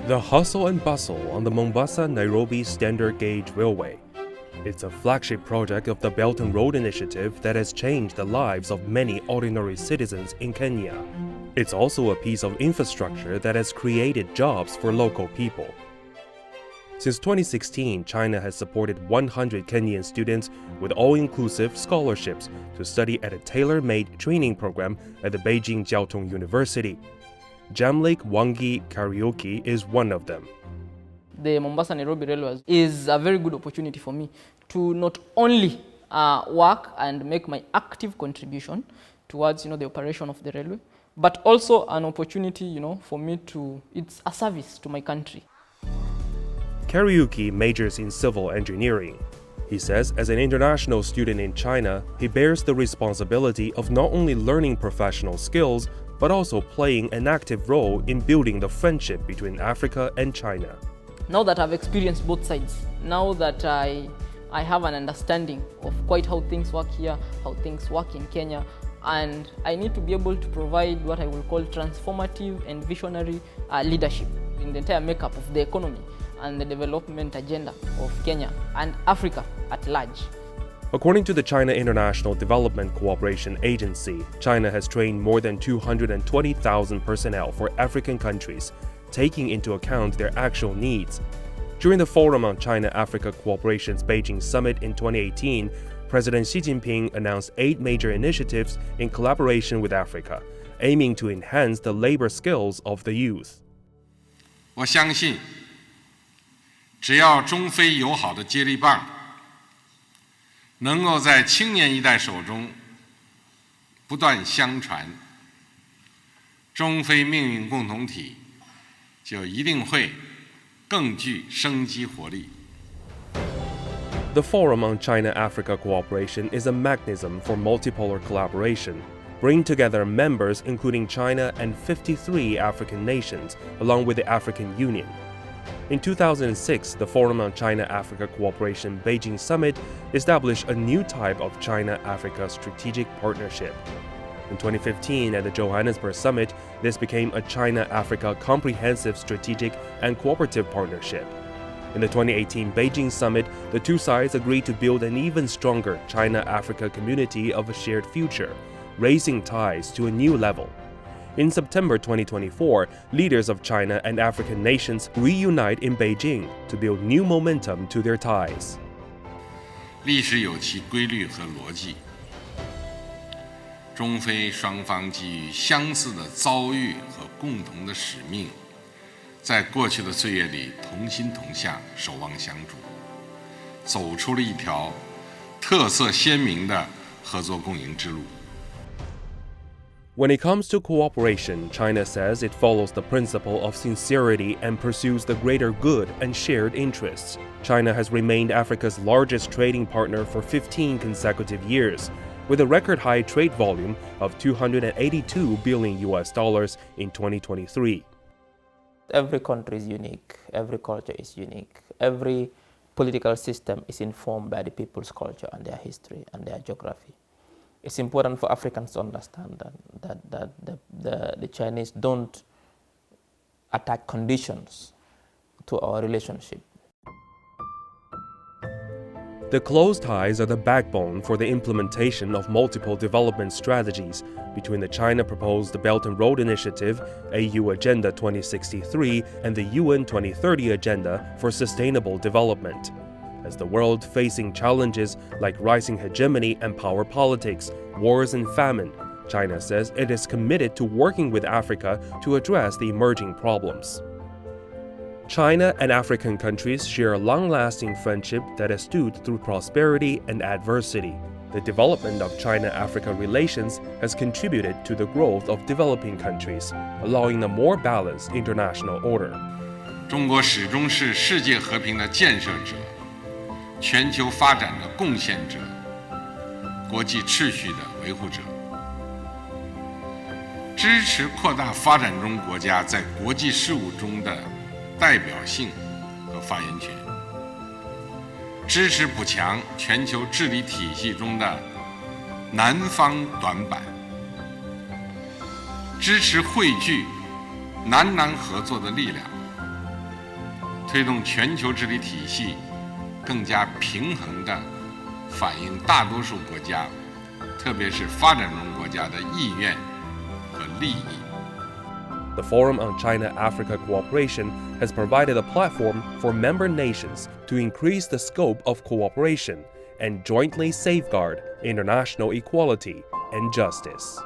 The hustle and bustle on the Mombasa-Nairobi Standard Gauge Railway. It's a flagship project of the Belt and Road Initiative that has changed the lives of many ordinary citizens in Kenya. It's also a piece of infrastructure that has created jobs for local people. Since 2016, China has supported 100 Kenyan students with all-inclusive scholarships to study at a tailor-made training program at the Beijing Jiaotong University. Jamlake Wangi Karaoke is one of them. The Mombasa-Nairobi Railways is a very good opportunity for me to not only work and make my active contribution towards the operation of the railway, but also an opportunity for me to, it's a service to my country. Karaoke majors in civil engineering. He says as an international student in China, he bears the responsibility of not only learning professional skills, but also playing an active role in building the friendship between Africa and China. Now that I've experienced both sides, now that I have an understanding of quite how things work here, how things work in Kenya, and I need to be able to provide what I will call transformative and visionary leadership in the entire makeup of the economy and the development agenda of Kenya and Africa at large. According to the China International Development Cooperation Agency, China has trained more than 220,000 personnel for African countries, taking into account their actual needs. During the Forum on China-Africa Cooperation's Beijing Summit in 2018, President Xi Jinping announced 8 major initiatives in collaboration with Africa, aiming to enhance the labor skills of the youth. 我相信，只要中非友好的接力棒能够在青年一代手中不断相传，中非命运共同体就一定会更具生机活力。 The Forum on China-Africa Cooperation is a mechanism for multipolar collaboration, bringing together members including China and 53 African nations, along with the African Union. In 2006, the Forum on China-Africa Cooperation Beijing Summit established a new type of China-Africa strategic partnership. In 2015, at the Johannesburg Summit, this became a China-Africa Comprehensive Strategic and Cooperative Partnership. In the 2018 Beijing Summit, the two sides agreed to build an even stronger China-Africa community of a shared future, raising ties to a new level. In September 2024, leaders of China and African nations reunite in Beijing to build new momentum to their ties. 历史有其规律和逻辑，中非双方基于相似的遭遇和共同的使命，在过去的岁月里同心同向、守望相助，走出了一条特色鲜明的合作共赢之路。 When it comes to cooperation, China says it follows the principle of sincerity and pursues the greater good and shared interests. China has remained Africa's largest trading partner for 15 consecutive years, with a record-high trade volume of $282 billion in 2023. Every country is unique, every culture is unique, every political system is informed by the people's culture and their history and their geography. It's important for Africans to understand that the Chinese don't attack conditions to our relationship. The close ties are the backbone for the implementation of multiple development strategies between the China-proposed Belt and Road Initiative, AU Agenda 2063, and the UN 2030 Agenda for Sustainable Development. As the world facing challenges like rising hegemony and power politics, wars and famine, China says it is committed to working with Africa to address the emerging problems. China and African countries share a long-lasting friendship that has stood through prosperity and adversity. The development of China-Africa relations has contributed to the growth of developing countries, allowing a more balanced international order. 中国始终是世界和平的建设者，全球发展的贡献者，国际秩序的维护者，支持扩大发展中国家在国际事务中的代表性和发言权，支持补强全球治理体系中的南方短板，支持汇聚南南合作的力量，推动全球治理体系更加平衡地反映大多数国家，特别是发展中国家的意愿和利益。The Forum on China-Africa Cooperation has provided a platform for member nations to increase the scope of cooperation and jointly safeguard international equality and justice.